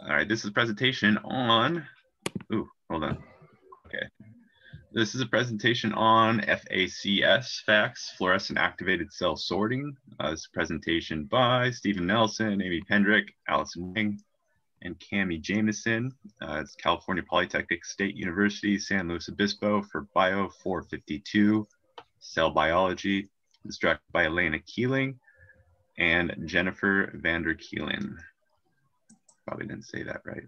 All right, this is a presentation on, hold on. Okay. This is a presentation on FACS, fluorescent activated cell sorting. This is a presentation by Stephen Nelson, Amy Pendrick, Allison Wing, and Cami Jameson. It's California Polytechnic State University, San Luis Obispo for Bio 452, Cell Biology. It's directed by Elena Keeling and Jennifer Vander Keelen. Probably didn't say that right.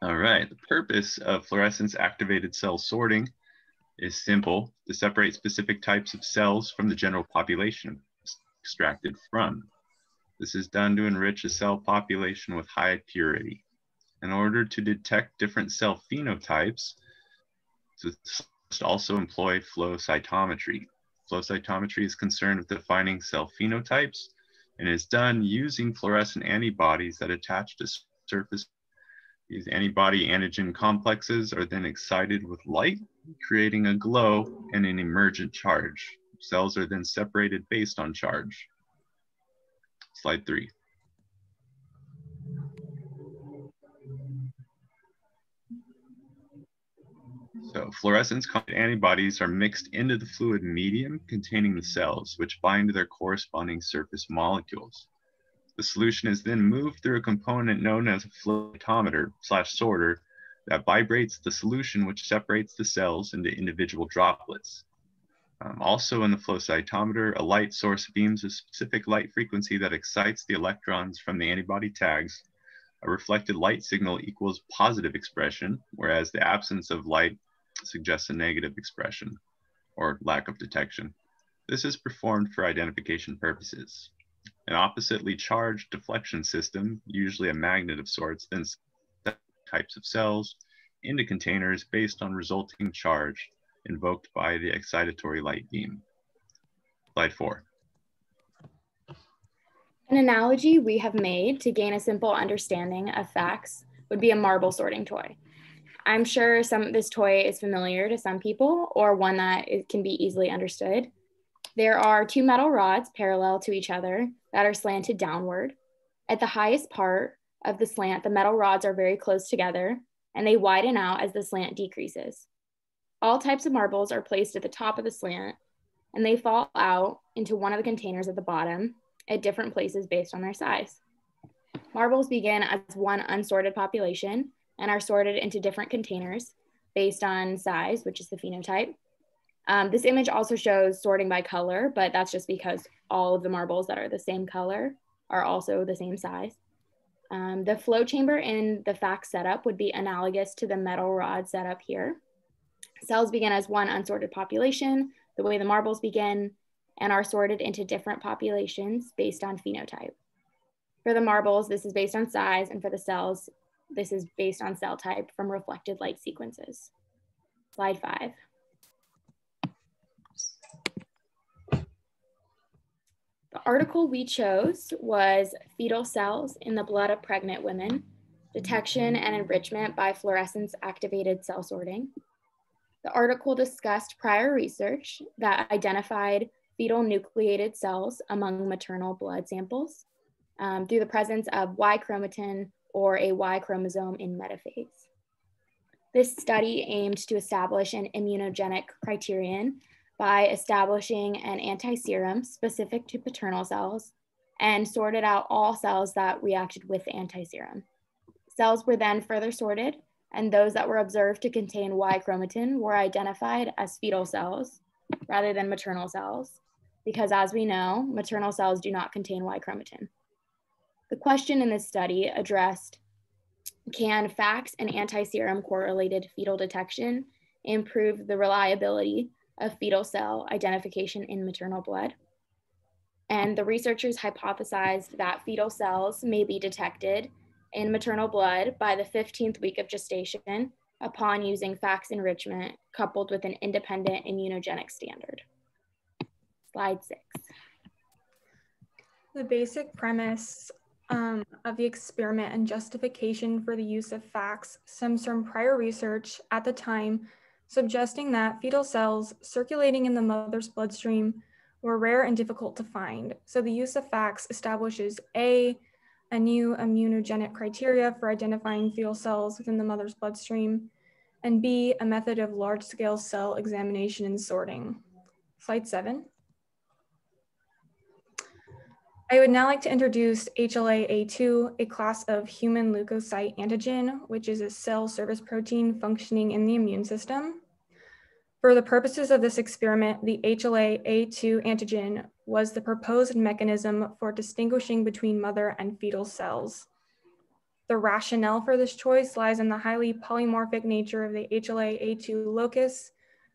All right, the purpose of fluorescence-activated cell sorting is simple: to separate specific types of cells from the general population extracted from. This is done to enrich a cell population with high purity. In order to detect different cell phenotypes, so must also employ flow cytometry. Flow cytometry is concerned with defining cell phenotypes and is done using fluorescent antibodies that attach to surface. These antibody antigen complexes are then excited with light, creating a glow and an emergent charge. Cells are then separated based on charge. Slide 3. So fluorescence antibodies are mixed into the fluid medium containing the cells, which bind to their corresponding surface molecules. The solution is then moved through a component known as a flow cytometer/sorter that vibrates the solution, which separates the cells into individual droplets. Also in the flow cytometer, a light source beams a specific light frequency that excites the electrons from the antibody tags. A reflected light signal equals positive expression, whereas the absence of light suggests a negative expression or lack of detection. This is performed for identification purposes. An oppositely charged deflection system, usually a magnet of sorts, then sets types of cells into containers based on resulting charge invoked by the excitatory light beam. Slide 4. An analogy we have made to gain a simple understanding of FACS would be a marble sorting toy. I'm sure this toy is familiar to some people, or one that can be easily understood. There are two metal rods parallel to each other that are slanted downward. At the highest part of the slant, the metal rods are very close together, and they widen out as the slant decreases. All types of marbles are placed at the top of the slant, and they fall out into one of the containers at the bottom at different places based on their size. Marbles begin as one unsorted population and are sorted into different containers based on size, which is the phenotype. This image also shows sorting by color, but that's just because all of the marbles that are the same color are also the same size. The flow chamber in the FACS setup would be analogous to the metal rod setup here. Cells begin as one unsorted population, the way the marbles begin, and are sorted into different populations based on phenotype. For the marbles, this is based on size, and for the cells, this is based on cell type from reflected light sequences. Slide 5. The article we chose was Fetal Cells in the Blood of Pregnant Women, Detection and Enrichment by Fluorescence-Activated Cell Sorting. The article discussed prior research that identified fetal nucleated cells among maternal blood samples through the presence of Y chromatin or a Y chromosome in metaphase. This study aimed to establish an immunogenic criterion by establishing an antiserum specific to paternal cells and sorted out all cells that reacted with the antiserum. Cells were then further sorted, and those that were observed to contain Y chromatin were identified as fetal cells rather than maternal cells, because as we know, maternal cells do not contain Y chromatin. The question in this study addressed, can FACS and antiserum correlated fetal detection improve the reliability of fetal cell identification in maternal blood? And the researchers hypothesized that fetal cells may be detected in maternal blood by the 15th week of gestation upon using FACS enrichment coupled with an independent immunogenic standard. Slide 6. The basic premise of the experiment and justification for the use of FACS stems from prior research at the time suggesting that fetal cells circulating in the mother's bloodstream were rare and difficult to find. So the use of FACS establishes A, a new immunogenic criteria for identifying fetal cells within the mother's bloodstream, and B, a method of large-scale cell examination and sorting. Slide 7. I would now like to introduce HLA A2, a class of human leukocyte antigen, which is a cell surface protein functioning in the immune system. For the purposes of this experiment, the HLA A2 antigen was the proposed mechanism for distinguishing between mother and fetal cells. The rationale for this choice lies in the highly polymorphic nature of the HLA A2 locus,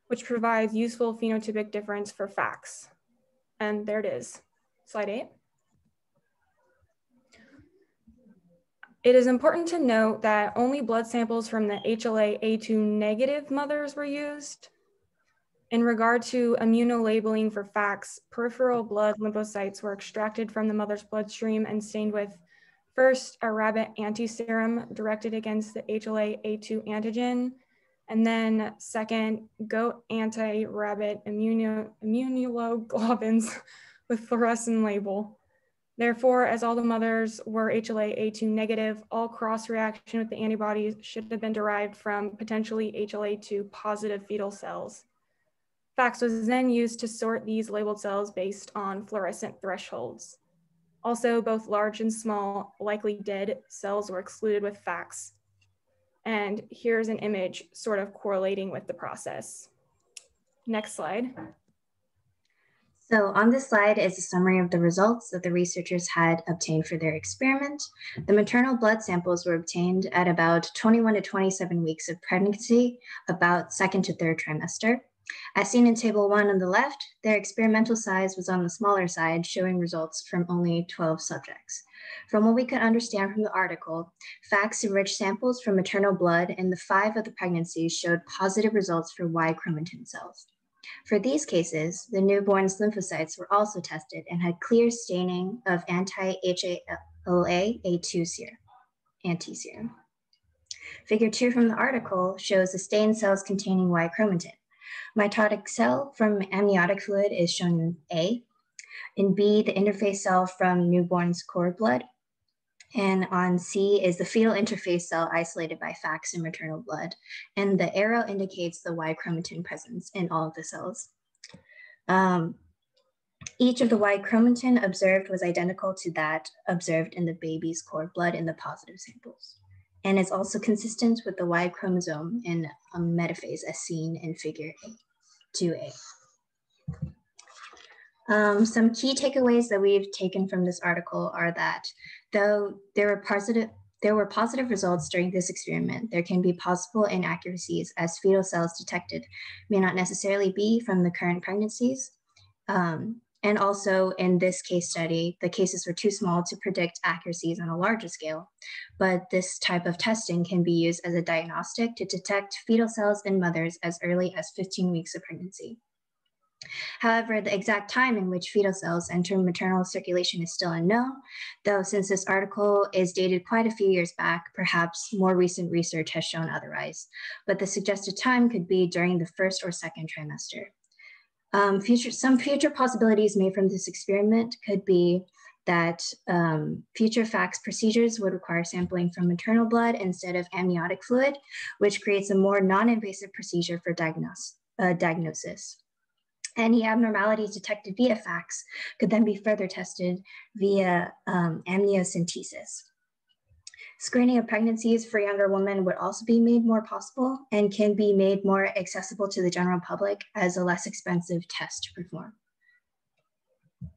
which provides useful phenotypic difference for FACS. And there it is, slide 8. It is important to note that only blood samples from the HLA A2 negative mothers were used. In regard to immunolabeling for FACS, peripheral blood lymphocytes were extracted from the mother's bloodstream and stained with first a rabbit antiserum directed against the HLA A2 antigen, and then second, goat anti-rabbit immunoglobulins with fluorescent label. Therefore, as all the mothers were HLA A2 negative, all cross-reaction with the antibodies should have been derived from potentially HLA2 positive fetal cells. FACS was then used to sort these labeled cells based on fluorescent thresholds. Also, both large and small, likely dead cells were excluded with FACS. And here's an image sort of correlating with the process. Next slide. So on this slide is a summary of the results that the researchers had obtained for their experiment. The maternal blood samples were obtained at about 21 to 27 weeks of pregnancy, about second to third trimester. As seen in table 1 on the left, their experimental size was on the smaller side, showing results from only 12 subjects. From what we could understand from the article, FACS-enriched samples from maternal blood in the 5 of the pregnancies showed positive results for Y chromatin cells. For these cases, the newborn's lymphocytes were also tested and had clear staining of anti-HLA A2 antiserum. Figure 2 from the article shows the stained cells containing Y chromatin. Mitotic cell from amniotic fluid is shown in A. In B, the interface cell from newborn's cord blood. And on C is the fetal interface cell isolated by FACS in maternal blood. And the arrow indicates the Y chromatin presence in all of the cells. Each of the Y chromatin observed was identical to that observed in the baby's cord blood in the positive samples, and is also consistent with the Y chromosome in a metaphase as seen in figure 2A. Some key takeaways that we've taken from this article are that though there were positive results during this experiment, there can be possible inaccuracies as fetal cells detected may not necessarily be from the current pregnancies. And also in this case study, the cases were too small to predict accuracies on a larger scale, but this type of testing can be used as a diagnostic to detect fetal cells in mothers as early as 15 weeks of pregnancy. However, the exact time in which fetal cells enter maternal circulation is still unknown, though since this article is dated quite a few years back, perhaps more recent research has shown otherwise, but the suggested time could be during the first or second trimester. Some future possibilities made from this experiment could be that future FACS procedures would require sampling from maternal blood instead of amniotic fluid, which creates a more non-invasive procedure for diagnosis. Any abnormalities detected via FACS could then be further tested via amniocentesis. Screening of pregnancies for younger women would also be made more possible and can be made more accessible to the general public as a less expensive test to perform.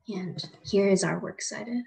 And here is our works cited.